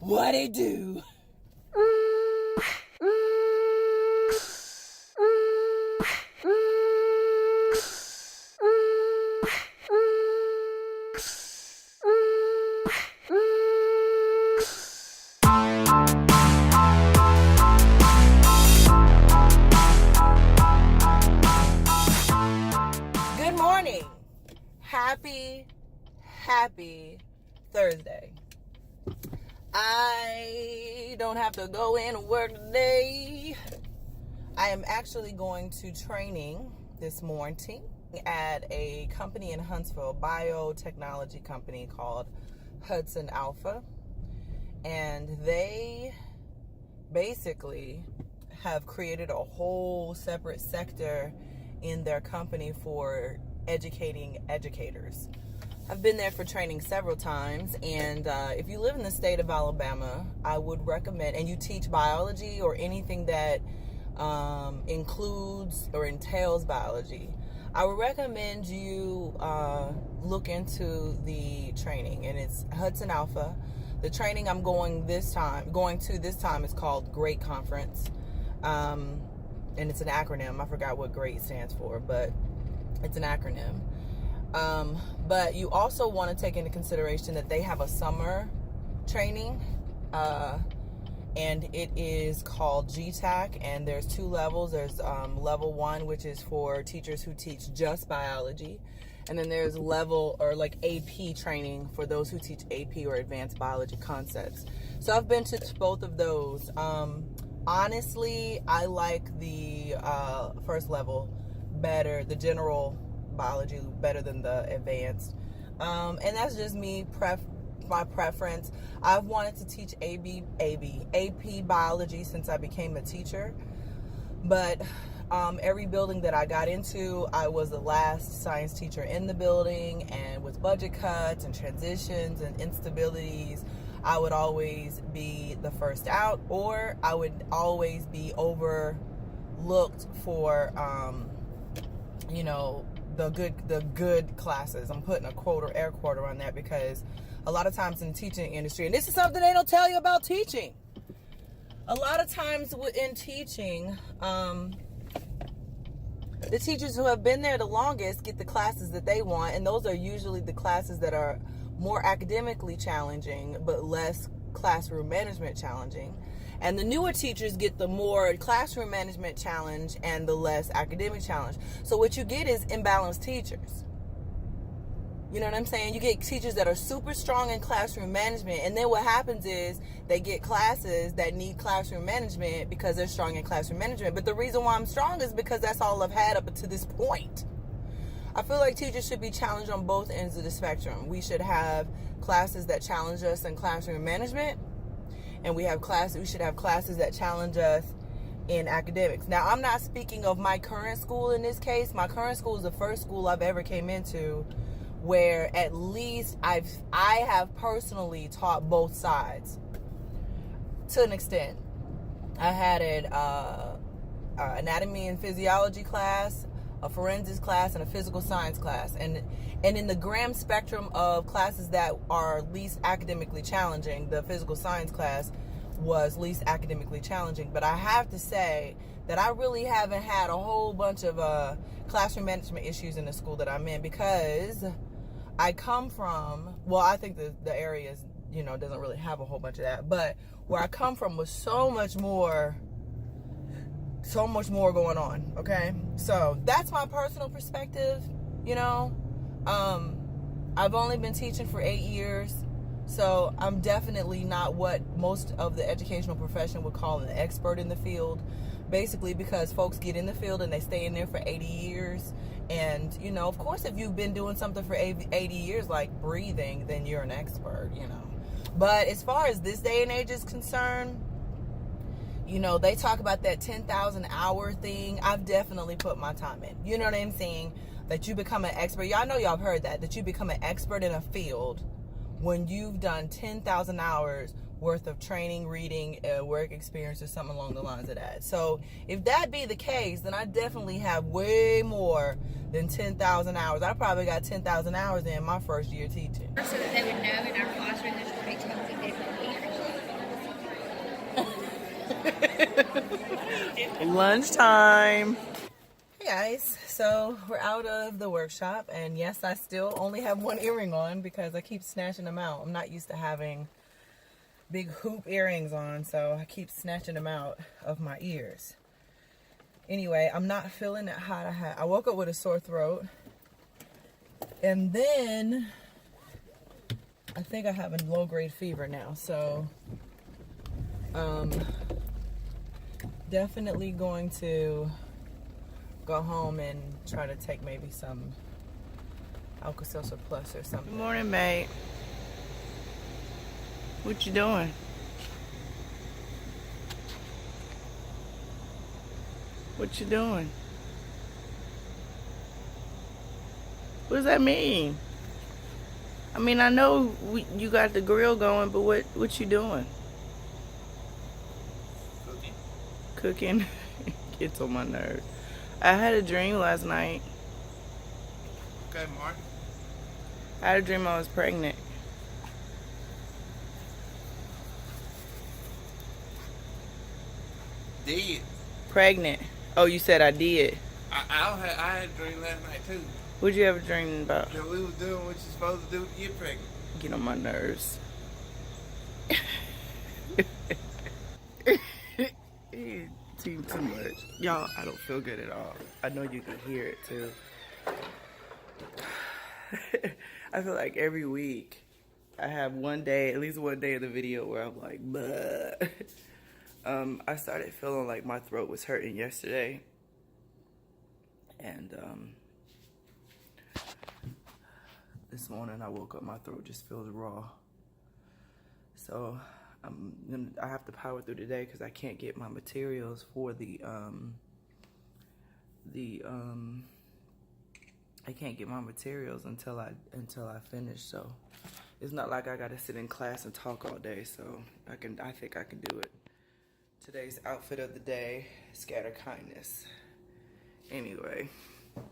What it do? Good morning. Happy Thursday. I don't have to go in and work today. I am actually going to training this morning at a company in Huntsville, biotechnology company called Hudson Alpha. And they basically have created a whole separate sector in their company for educating educators. I've been there for training several times, and if you live in the state of Alabama, I would recommend, and you teach biology or anything that includes or entails biology, I would recommend you look into the training, and it's Hudson Alpha. The training I'm going to this time is called GREAT Conference, and it's an acronym. I forgot what GREAT stands for, but it's an acronym. But you also want to take into consideration that they have a summer training, and it is called GTAC, and there's two levels. There's level 1, which is for teachers who teach just biology, and then there's level or like AP training for those who teach AP or advanced biology concepts. So I've been to both of those. Honestly, I like the first level better, the general biology better than the advanced, and that's just me, my preference. I've wanted to teach AP biology since I became a teacher, but every building that I got into, I was the last science teacher in the building, and with budget cuts and transitions and instabilities, I would always be the first out, or I would always be overlooked for the good classes. I'm putting a quote or air quote on that, because a lot of times in the teaching industry, and this is something they don't tell you about teaching, a lot of times in teaching, the teachers who have been there the longest get the classes that they want, and those are usually the classes that are more academically challenging but less classroom management challenging. And the newer teachers get the more classroom management challenge and the less academic challenge. So what you get is imbalanced teachers. You know what I'm saying? You get teachers that are super strong in classroom management, and then what happens is they get classes that need classroom management because they're strong in classroom management. But the reason why I'm strong is because that's all I've had up to this point. I feel like teachers should be challenged on both ends of the spectrum. We should have classes that challenge us in classroom management, and we should have classes that challenge us in academics. Now, I'm not speaking of my current school in this case. My current school is the first school I've ever came into where at least I have personally taught both sides to an extent. I had an anatomy and physiology class, a forensics class, and a physical science class. And in the grand spectrum of classes that are least academically challenging, the physical science class was least academically challenging. But I have to say that I really haven't had a whole bunch of classroom management issues in the school that I'm in, because I come from, well, I think the area is, doesn't really have a whole bunch of that, but where I come from was so much more going on. Okay, so that's my personal perspective. I've only been teaching for 8 years, so I'm definitely not what most of the educational profession would call an expert in the field, basically because folks get in the field and they stay in there for 80 years. And of course, if you've been doing something for 80 years like breathing, then you're an expert. But as far as this day and age is concerned, they talk about that 10,000 hour thing. I've definitely put my time in. You know what I'm saying? That you become an expert. Y'all know, y'all have heard that you become an expert in a field when you've done 10,000 hours worth of training, reading, work experience, or something along the lines of that. So if that be the case, then I definitely have way more than 10,000 hours. I probably got 10,000 hours in my first year teaching. So that they would know in our classroom there's 42 different years. Lunchtime. Hey guys, so we're out of the workshop, and yes, I still only have one earring on because I keep snatching them out. I'm not used to having big hoop earrings on, so I keep snatching them out of my ears. Anyway, I'm not feeling that hot. I woke up with a sore throat, and then I think I have a low-grade fever now, so definitely going to go home and try to take maybe some Alka-Seltzer Plus or something. Good morning, mate. What you doing? What you doing? What does that mean? I mean, I know you got the grill going, but what you doing? Cooking. Gets on my nerves. I had a dream last night. Okay, Mark. I had a dream I was pregnant. Did. Pregnant. Oh, you said I did. I had a dream last night too. What'd you have a dream about? That we was doing what you're supposed to do to get pregnant. Get on my nerves. Too much. Y'all, I don't feel good at all. I know you can hear it too. I feel like every week I have one day, at least one day of the video where I'm like, bleh. I started feeling like my throat was hurting yesterday. And this morning I woke up, my throat just feels raw. So I have to power through today because I can't get my materials for I can't get my materials until I finish. So it's not like I gotta sit in class and talk all day. So I think I can do it. Today's outfit of the day: scatter kindness. Anyway,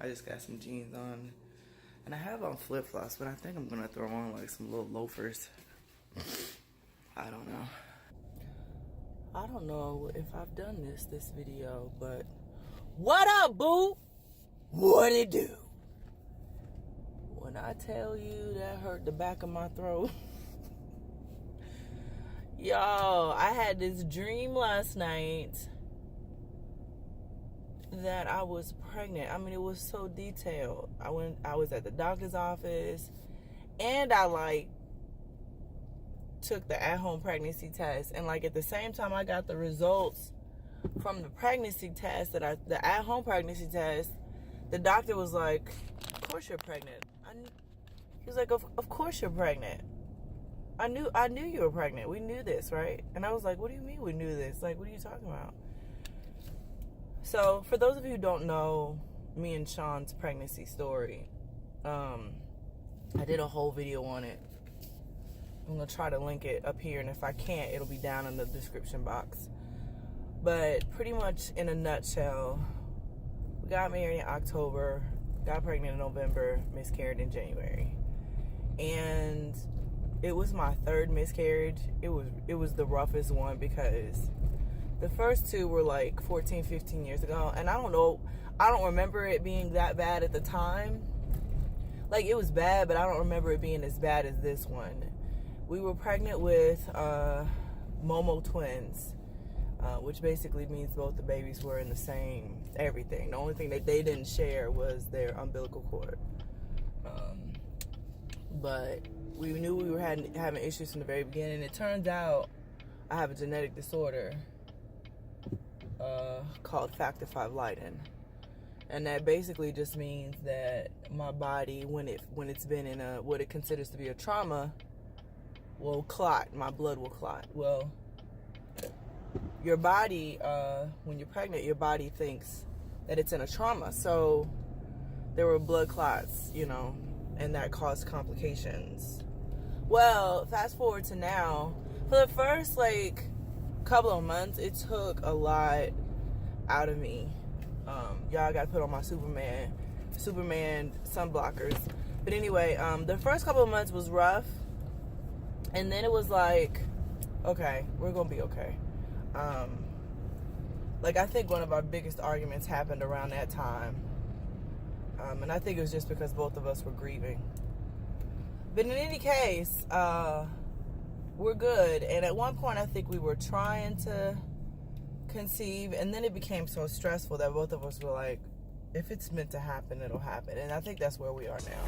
I just got some jeans on, and I have on flip-flops, but I think I'm gonna throw on like some little loafers. I don't know. I don't know if I've done this video, but what up, boo? What it do? When I tell you that hurt the back of my throat. Yo, I had this dream last night that I was pregnant. I mean, it was so detailed. I was at the doctor's office, and I took the at-home pregnancy test, and at the same time I got the results from the pregnancy test, the at-home pregnancy test, the doctor was like, of course you're pregnant. He was like, of course you're pregnant. I knew you were pregnant. We knew this, right? And I was like, what do you mean we knew this? What are you talking about? So for those of you who don't know me and Sean's pregnancy story, I did a whole video on it. I'm going to try to link it up here, and if I can't, it'll be down in the description box. But pretty much in a nutshell, we got married in October, got pregnant in November, miscarried in January. And it was my third miscarriage. It was the roughest one because the first two were 14, 15 years ago, and I don't remember it being that bad at the time. It was bad, but I don't remember it being as bad as this one. We were pregnant with Momo twins, which basically means both the babies were in the same everything. The only thing that they didn't share was their umbilical cord. But we knew we were having issues from the very beginning. It turns out I have a genetic disorder called Factor V Leiden. And that basically just means that my body, when it's been in what it considers to be a trauma, will clot. My blood will clot. Well, your body, when you're pregnant, your body thinks that it's in a trauma. So there were blood clots, and that caused complications. Well, fast forward to now. For the first couple of months, it took a lot out of me. Y'all got to put on my Superman sunblockers. But anyway, the first couple of months was rough. And then it was okay, we're going to be okay. Like, I think one of our biggest arguments happened around that time. And I think it was just because both of us were grieving. But in any case, we're good. And at one point, I think we were trying to conceive, and then it became so stressful that both of us were like, if it's meant to happen, it'll happen. And I think that's where we are now.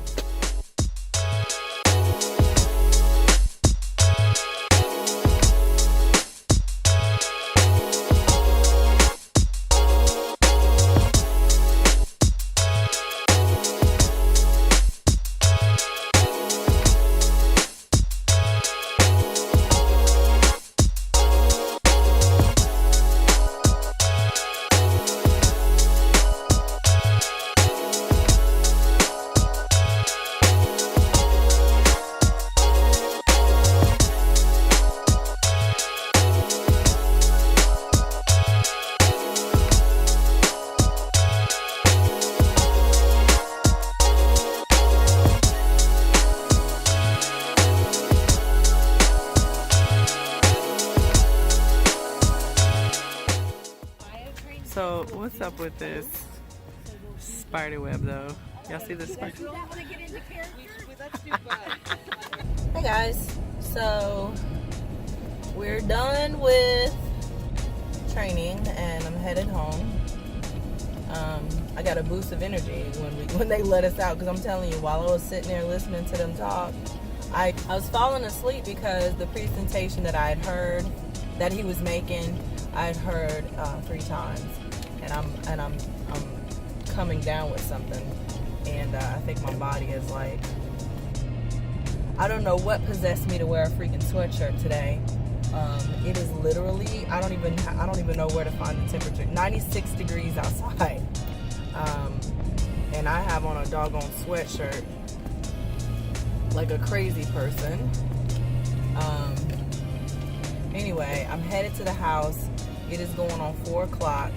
So what's up with this spider web though? Y'all see this spider? Hey guys, so we're done with training and I'm headed home. I got a boost of energy when they let us out, because I'm telling you, while I was sitting there listening to them talk, I was falling asleep because the presentation that I had heard that he was making, I had heard 3 times, and I'm coming down with something, and I think my body is like, I don't know what possessed me to wear a freaking sweatshirt today. It is literally, I don't even know where to find the temperature. 96 degrees outside, and I have on a doggone sweatshirt like a crazy person. Anyway, I'm headed to the house. It is going on 4 o'clock.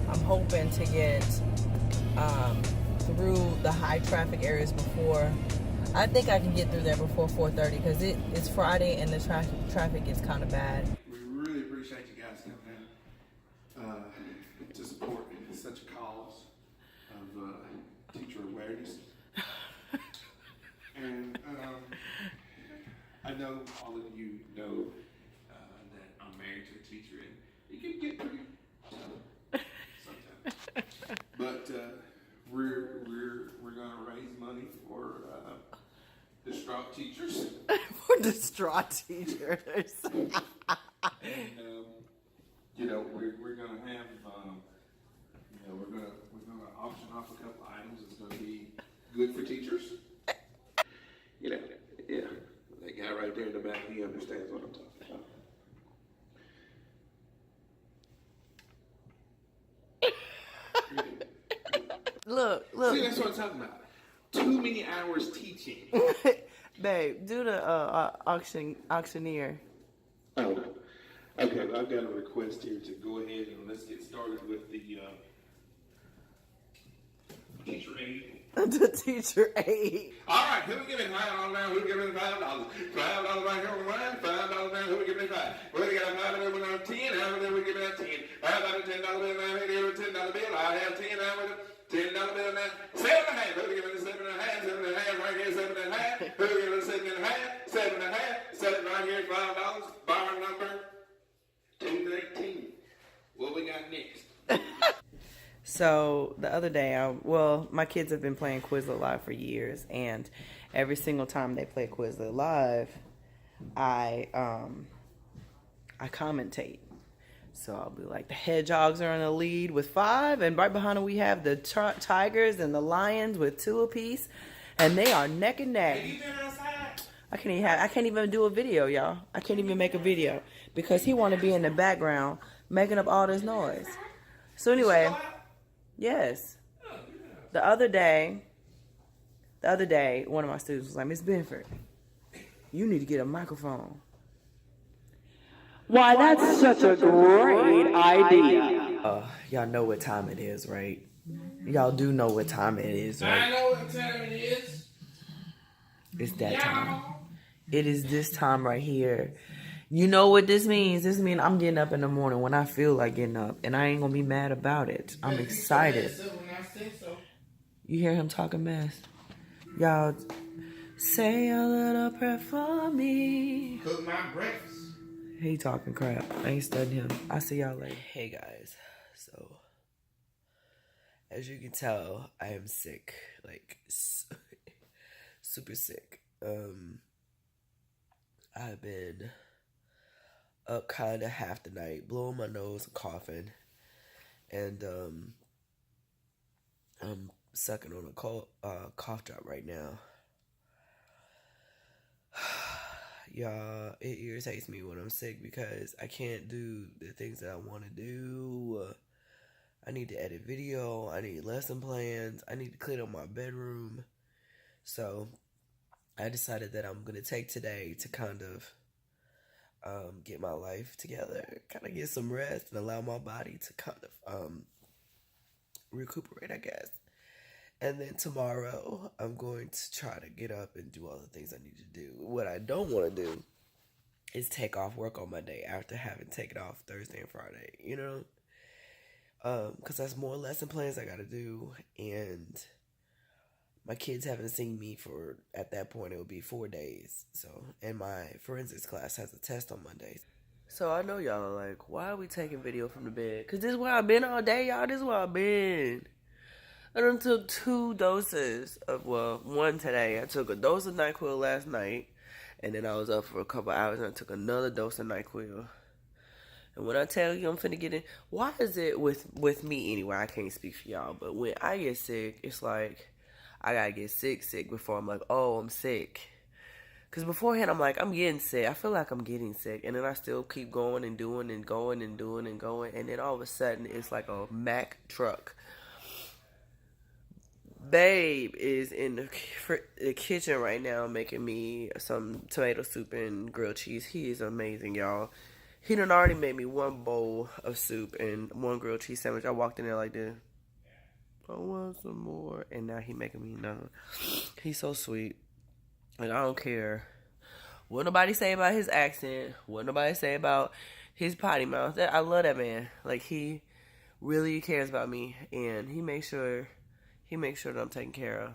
I'm hoping to get through the high traffic areas before. I think I can get through there before 4:30 because it's Friday and the traffic is kind of bad. We really appreciate you guys coming in to support such a cause of teacher awareness. And I know all of you know that I'm married to a teacher, and it can get pretty tough sometimes. But we're gonna raise money for distraught teachers. For distraught teachers. And you know, we're gonna have we're gonna auction off a couple items that's gonna be good for teachers. You know, yeah, that guy right there in the back, he understands what I'm talking about. Look. See, that's what I'm talking about. Too many hours teaching. Babe, do the auctioneer. Oh, no. Okay, well, I've got a request here to go ahead and let's get started with the teacher aid. The teacher aid. All right, who will give me $5 now? Who will give me $5? $5 right here on the line. $5 now. Who will give me $5? Well, we got a $5 bill on 10. How many will give me that 10? How about a $10 bill now? Here a $10 bill. I have 10 now with a $10 bill now. 7.5. Who will give me the 7.5? 7.5 right here. 7.5. Who will give me the 7.5? 7.5. 7 right here. $5. Bar number 213. What we got next? So the other day, my kids have been playing Quizlet Live for years, and every single time they play Quizlet Live, I commentate. So I'll be like, the Hedgehogs are in the lead with 5, and right behind them we have the Tigers and the Lions with 2 apiece, and they are neck and neck. I can't even do a video, y'all. I can't even make a video because he want to be in the background making up all this noise. So anyway. Yes. The other day, one of my students was like, Miss Binford, you need to get a microphone. Why, that's such a great idea. Y'all know what time it is, right? Y'all do know what time it is, right? I know what time it is. It's that time. It is this time right here. You know what this means? This means I'm getting up in the morning when I feel like getting up, and I ain't gonna be mad about it. I'm excited. You hear him talking mess? Y'all, say a little prayer for me. Cook my breakfast. He talking crap. I ain't studying him. I'll see y'all later. Hey guys, so as you can tell, I am sick, like super sick. I've been up kind of half the night, blowing my nose and coughing, and I'm sucking on a cough drop right now. Y'all, it irritates me when I'm sick because I can't do the things that I want to do. I need to edit video. I need lesson plans. I need to clean up my bedroom. So I decided that I'm going to take today to kind of get my life together, kind of get some rest and allow my body to kind of recuperate, I guess. And then tomorrow, I'm going to try to get up and do all the things I need to do. What I don't want to do is take off work on Monday after having taken off Thursday and Friday, you know? Because that's more lesson plans I got to do. And my kids haven't seen me for, at that point, it would be 4 days. So, and my forensics class has a test on Mondays. So I know y'all are like, why are we taking video from the bed? Because this is where I've been all day, y'all. This is where I've been. I done took 2 doses of, well, one today. I took a dose of NyQuil last night, and then I was up for a couple hours, and I took another dose of NyQuil. And when I tell you I'm finna get in, why is it with me anyway, I can't speak for y'all, but when I get sick, it's like, I gotta get sick before I'm like, oh, I'm sick. Because beforehand, I'm like, I'm getting sick. I feel like I'm getting sick, and then I still keep going and doing and going and doing and going, and then all of a sudden, it's like a Mack truck. Babe is in the kitchen right now making me some tomato soup and grilled cheese. He is amazing, y'all. He done already made me 1 bowl of soup and 1 grilled cheese sandwich. I walked in there like this. I want some more. And now he making me another. He's so sweet. Like, I don't care what nobody say about his accent. What nobody say about his potty mouth. I love that man. Like, he really cares about me. And he makes sure that I'm taken care of.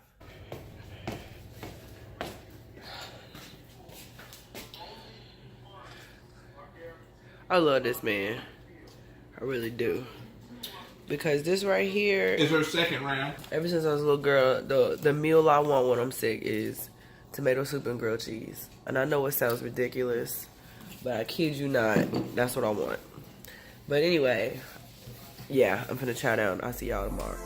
I love this man. I really do. Because this right here Is her second round. Ever since I was a little girl, the meal I want when I'm sick is tomato soup and grilled cheese. And I know it sounds ridiculous, but I kid you not, that's what I want. But anyway, yeah, I'm finna chow down. I'll see y'all tomorrow.